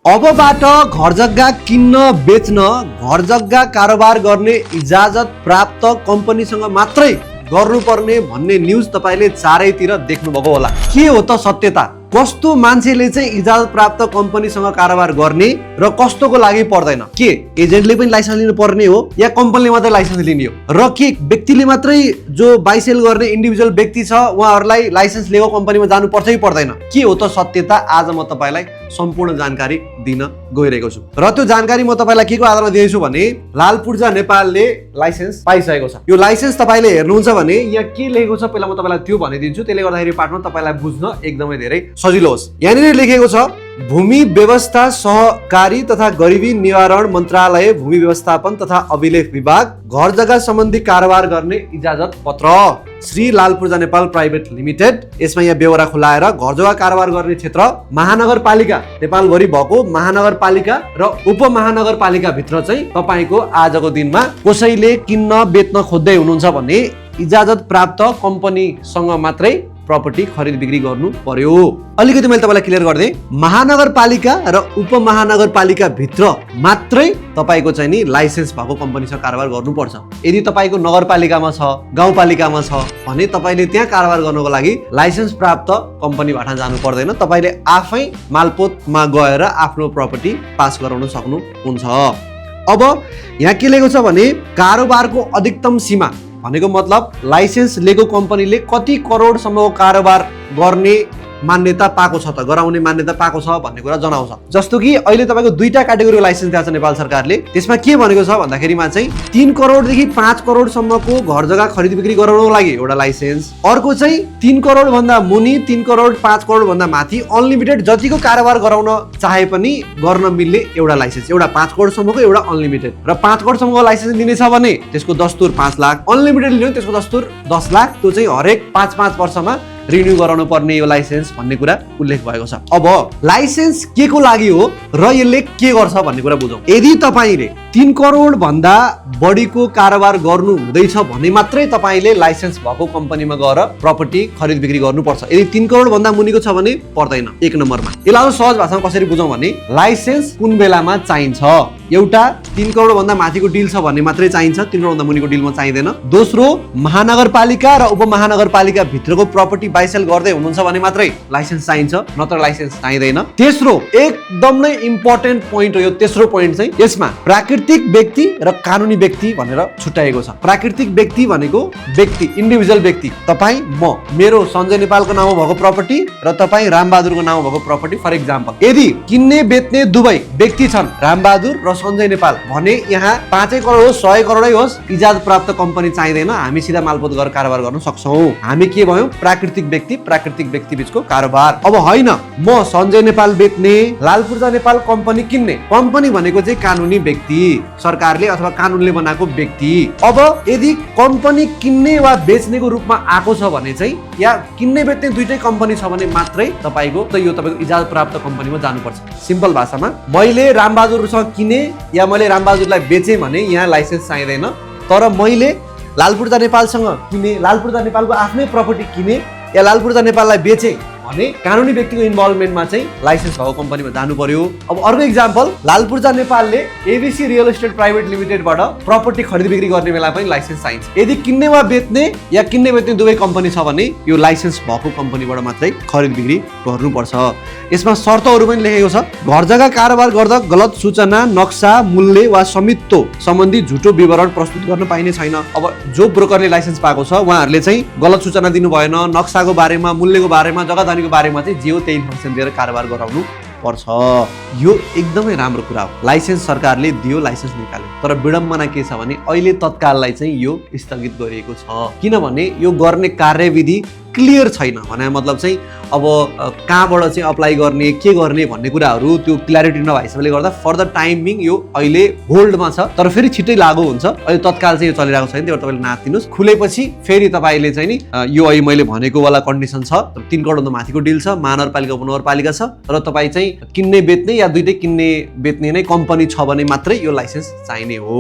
अबबाट घर जग्गा किन्न बेच्न घर जग्गा कारोबार गर्ने इजाजत प्राप्त कम्पनीसँग मात्रै गर्नुपर्ने भन्ने न्युज तपाईले चारैतिर देख्नुभएको होला। के हो त सत्यता? कस्तो मान्छेले चाहिँ इजाजत प्राप्त कम्पनीसँग कारोबार गर्ने र कस्तोको लागि पर्दैन? के एजेन्टले पनि लाइसेन्स लिनु पर्ने हो या कम्पनीले मात्रै लाइसेन्स लिने हो? र के व्यक्तिले मात्रै जो बाइ सेल गर्ने इन्डिभिजुअल व्यक्ति छ उहाँहरूलाई लाइसेन्स लिएको कम्पनीमा जानुपर्छ कि पर्दैन? के हो त सत्यता? आज म तपाईलाई सम्पूर्ण जानकारी दिन गइरहेको छु र त्यो जानकारी म तपाईलाई के को आधारमा दिँदैछु भने लाल पूर्जा नेपालले लाइसेन्स पाइसकेको छ। यो लाइसेन्स तपाईले हेर्नुहुन्छ भने यहाँ के लेखेको छ पहिला म तपाईलाई त्यो भनिदिन्छु। त्यसले गर्दाखेरि पाठमा तपाईलाई बुझ्न एकदमै धेरै सजिलो होस्। यहाँनिर लेखेको छ भूमि व्यवस्था सहकारी तथा गरिबी निवारण मन्त्रालय भूमि व्यवस्थापन तथा अभिलेख विभाग घर जग्गा सम्बन्धी कारोबार गर्ने इजाजत पत्र श्री लाल पूर्जा नेपाल प्राइभेट लिमिटेड। यसमा यहाँ बेहोरा खुलाएर घर जग्गा कारोबार गर्ने क्षेत्र महानगरपालिका नेपालभरि भएको महानगरपालिका र उपमहानगरपालिका भित्र चाहिँ तपाईको आजको दिनमा कसैले किन्न बेच्न खोज्दै हुनुहुन्छ भने इजाजत प्राप्त कम्पनीसँग मात्रै प्रपर्टी खरिद बिक्री गर्नु पर्यो। अलिकति मैले तपाईलाई क्लियर गर्दै महानगरपालिका र उपमहानगरपालिका भित्र मात्रै तपाईको चाहिँ नि लाइसेन्स भएको कम्पनीसँग कारोबार गर्नुपर्छ। यदि तपाईको नगरपालिकामा छ गाउँपालिकामा छ भने तपाईले त्यहाँ कारोबार गर्नको लागि लाइसेन्स प्राप्त कम्पनीबाट जानु पर्दैन। तपाईले आफै मालपोतमा गएर आफ्नो प्रपर्टी पास गराउन सक्नुहुन्छ। अब यहाँ के लेखेको छ भने कारोबारको अधिकतम सीमा भनेको मतलब लाइसेन्स लिएको कम्पनीले कति करोडसम्मको कारोबार गर्ने मान्यता पाएको छ त गराउने मान्यता पाएको छ भन्ने कुरा जनाउँछ। जस्तो कि अहिले तपाईको दुईटा क्याटेगोरीको लाइसेन्स दिएको छ नेपाल सरकारले। त्यसमा के भनेको छ भन्दाखेरिमा चाहिँ 3 करोडदेखि 5 करोडसम्मको घर जग्गा खरिद बिक्री गराउनको लागि एउटा लाइसेन्स, अर्को चाहिँ 3 करोड भन्दा मुनि 3 करोड 5 करोड भन्दा माथि अनलिमिटेड जतिको कारोबार गराउन चाहे पनि गर्न मिल्ने एउटा लाइसेन्स, एउटा 5 करोडसम्मको एउटा अनलिमिटेड। र 5 करोडसम्मको लाइसेन्स दिनेछ भने त्यसको दस्तुर 5 लाख, अनलिमिटेड लिनु त्यसको दस्तुर 10 लाख। त्यो चाहिँ हरेक 5-5 वर्षमा रिन्यू गराउनु पर्ने यो लाइसेन्स भन्ने कुरा उल्लेख भएको छ। अब लाइसेन्स के को लागि हो र यसले के गर्छ भन्ने कुरा बुझौँ। यदि तपाईले 3 करोड भन्दा बढीको कारोबार गर्नु हुँदैछ भने मात्रै तपाईले लाइसेन्स भएको कम्पनीमा गएर प्रपर्टी खरिद बिक्री गर्नुपर्छ। यदि 3 करोड भन्दा मुनिको छ भने पर्दैन। एक नम्बरमा यसलाई सहज भाषामा कसरी बुझौँ भने लाइसेन्स कुन बेलामा चाहिन्छ? एउटा 3 करोड भन्दा माथिको डिल छ भने मात्रै चाहिन्छ, 3 करोड भन्दा मुनिको डिलमा चाहिँदैन। दोस्रो महानगरपालिका र उपमहानगरपालिका भित्रको प्रपर्टी बाइ सेल गर्दै हुनुहुन्छ भने मात्रै लाइसेन्स चाहिन्छ, नत्र लाइसेन्स चाहिँदैन। तेस्रो एकदम नै इम्पोर्टेन्ट पोइन्ट हो यो तेस्रो पोइन्ट चाहिँ, यसमा प्राकृतिक व्यक्ति र कानुनी व्यक्ति भनेर छुट्याएको छ। प्राकृतिक व्यक्ति भनेको व्यक्ति इन्डिभिजुअल व्यक्ति, तपाईँ म, मेरो सञ्जय नेपालको नाममा भएको प्रपर्टी र तपाईँ रामबहादुरको नाममा भएको प्रपर्टी। फर इक्जाम्पल यदि किन्ने बेच्ने दुवै व्यक्ति छन् रामबहादुर र सञ्जय नेपाल भने यहाँ 5 करोड होस् 100 करोडै होस् इजाजत प्राप्त कम्पनी चाहिँदैन। हामी सिधा मालपोत गरेर कारोबार गर्न सक्छौँ। हामी के भयौँ? प्राकृतिक व्यक्ति बीचको कारोबार। अब होइन म सञ्जय नेपाल बेच्ने लाल पूर्जा नेपाल कम्पनी किन्ने, कम्पनी भनेको चाहिँ कानुनी व्यक्ति, सरकारले अथवा कानुनले बनाएको व्यक्ति। अब यदि कम्पनी किन्ने वा बेच्नेको रूपमा आएको छ भने चाहिँ या किन्ने बेच्ने दुईटै कम्पनी छ भने मात्रै तपाईको इजाजत प्राप्त कम्पनीमा जानुपर्छ। सिम्पल भाषामा मैले रामबहादुरसँग किने या मैले रामबहादुरलाई बेचेँ भने यहाँ लाइसेन्स चाहिँदैन। तर मैले लाल पूर्जा नेपालसँग किने, लाल पूर्जा नेपालको आफ्नै प्रपर्टी किने या लाल पूर्जा नेपाललाई बेचे भने कानुनी व्यक्तिको इन्भल्भमेन्टमा चाहिँ लाइसेन्स भएको कम्पनीमा जानु पर्यो। अब अर्को इक्जाम्पल लाल पूर्जा नेपालले एबीसी रियल एस्टेट प्राइभेट लिमिटेडबाट प्रपर्टी खरिद बिक्री गर्ने बेला पनि लाइसेन्स चाहिन्छ। यदि किन्ने वा बेच्ने या किन्ने बेच्ने दुवै कम्पनी छ भने यो लाइसेन्स भएको कम्पनीबाट मात्रै खरिद बिक्री गर्नुपर्छ। यसमा शर्तहरू पनि लेखेको छ। घर जग्गा कारोबार गर्दा गलत सूचना, नक्सा, मूल्य वा स्वामित्व सम्बन्धी झुटो विवरण प्रस्तुत गर्न पाइने छैन। अब जो ब्रोकरले लाइसेन्स पाएको छ उहाँहरूले चाहिँ गलत सूचना दिनु भएन, नक्साको बारेमा, मूल्यको बारेमा, जग्गा को बारेमा चाहिँ जे हो त्यही इन्फर्मेसन दिएर कारोबार गराउनु पर्छ। यो एकदमै राम्रो कुरा हो। लाइसेन्स सरकारले दियो, लाइसेन्स निकाल्यो, तर विडम्बना के छ भने अहिले तत्काललाई चाहिँ यो स्थगित गरिएको छ। किनभने यो गर्ने कार्यविधि क्लियर छैन। भने मतलब चाहिँ अब कहाँबाट चाहिँ अप्लाई गर्ने, के गर्ने भन्ने कुराहरू त्यो क्ल्यारिटी नभएकोले गर्दा फर्दर टाइमिङ यो अहिले होल्डमा छ, तर फेरि छिट्टै लागू हुन्छ। अहिले तत्काल चाहिँ यो चलिरहेको छैन, त्यही भएर तपाईँले नातिनुहोस्। खुलेपछि फेरि तपाईँले चाहिँ नि यो अहिले मैले भनेको वाला कन्डिसन छ, 3 करोडभन्दा माथिको डिल छ, महानगरपालिका उपनगरपालिका छ र तपाईँ चाहिँ किन्ने बेच्ने या दुईटै किन्ने बेच्ने नै कम्पनी छ भने मात्रै यो लाइसेन्स चाहिने हो।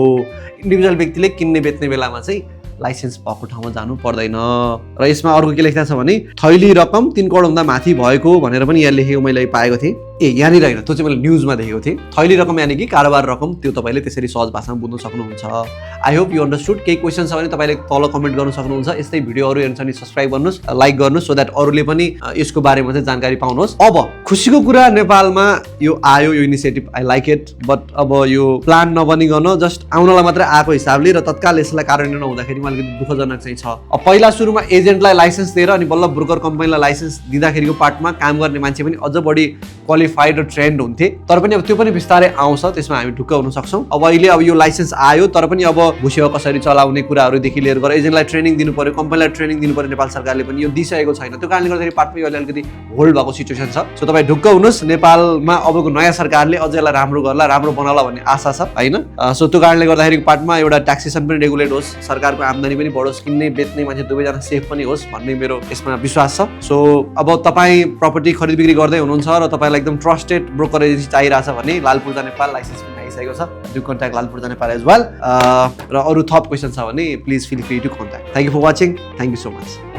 इन्डिभिजुअल व्यक्तिले किन्ने बेच्ने बेलामा चाहिँ लाइसेन्स भएको ठाउँमा जानु पर्दैन। र यसमा अर्को के लेखेको छ भने थैली रकम 3 करोड भन्दा माथि भएको भनेर पनि यहाँ लेखेको मैले पाएको थिएँ। ए यहाँनिर होइन, त्यो चाहिँ मैले न्युजमा देखेको थिएँ। थैली रकम यानि कि कारोबार रकम, त्यो तपाईँले त्यसरी सहज भाषामा बुझ्न सक्नुहुन्छ। I hope you understood. केही क्वेसन छ भने तपाईँले तल कमेन्ट गर्न सक्नुहुन्छ। यस्तै भिडियोहरू हेर्छ भने सब्सक्राइब गर्नुहोस्, लाइक गर्नुहोस्, सो द्याट अरूले पनि यसको बारेमा चाहिँ जानकारी पाउनुहोस्। अब खुसीको कुरा, नेपालमा यो आयो, यो initiative, I like it. But अब यो प्लान नबनिकन जस्ट आउनलाई मात्रै आएको हिसाबले र तत्काल यसलाई कार्यान्वयन नहुँदाखेरि मलाई अलिकति दुःखजनक चाहिँ छ। अब पहिला सुरुमा एजेन्टलाई लाइसेन्स दिएर अनि बल्ल ब्रोकर कम्पनीलाई लाइसेन्स दिँदाखेरिको पार्टमा काम गर्ने मान्छे पनि अझ बढी क्वालिफाइड र ट्रेन्ड हुन्थे। तर पनि अब त्यो पनि बिस्तारै आउँछ, त्यसमा हामी ढुक्क हुन सक्छौँ। अब अहिले अब यो लाइसेन्स आयो, तर पनि अब भुसेवा कसरी चलाउने कुराहरूदेखि लिएर गरेर एजेन्टलाई ट्रेनिङ दिनु पर्यो, कम्पनीलाई ट्रेनिङ दिनु पर्यो। नेपाल सरकारले पनि यो दिइसकेको छैन। त्यो कारणले गर्दाखेरि पार्टमा यो अलिकति होल्ड भएको सिचुएसन छ। सो तपाईँ ढुक्क हुनुहोस्, नेपालमा अबको नयाँ सरकारले अझै यसलाई राम्रो गर्ला, राम्रो बनाउला भन्ने आशा छ होइन। सो त्यो कारणले गर्दाखेरि पार्टमा एउटा ट्याक्सेसन पनि रेगुलेट होस्, सरकारको आम्दानी पनि बढोस्, किन्ने बेच्ने मान्छे दुवैजना सेफ पनि होस् भन्ने मेरो यसमा विश्वास छ। सो अब तपाईँ प्रपर्टी खरिद बिक्री गर्दै हुनुहुन्छ र तपाईँलाई एकदम ट्रस्टेड ब्रोकर एजेन्सी चाहिरहेछ भने लालपूर्जा नेपाल लाइसेन्स पनि आइसकेको छ। Do contact Lalpurja Nepal as well. र अरू थप क्वेसन छ भने please feel free to contact. Thank you for watching. Thank you so much.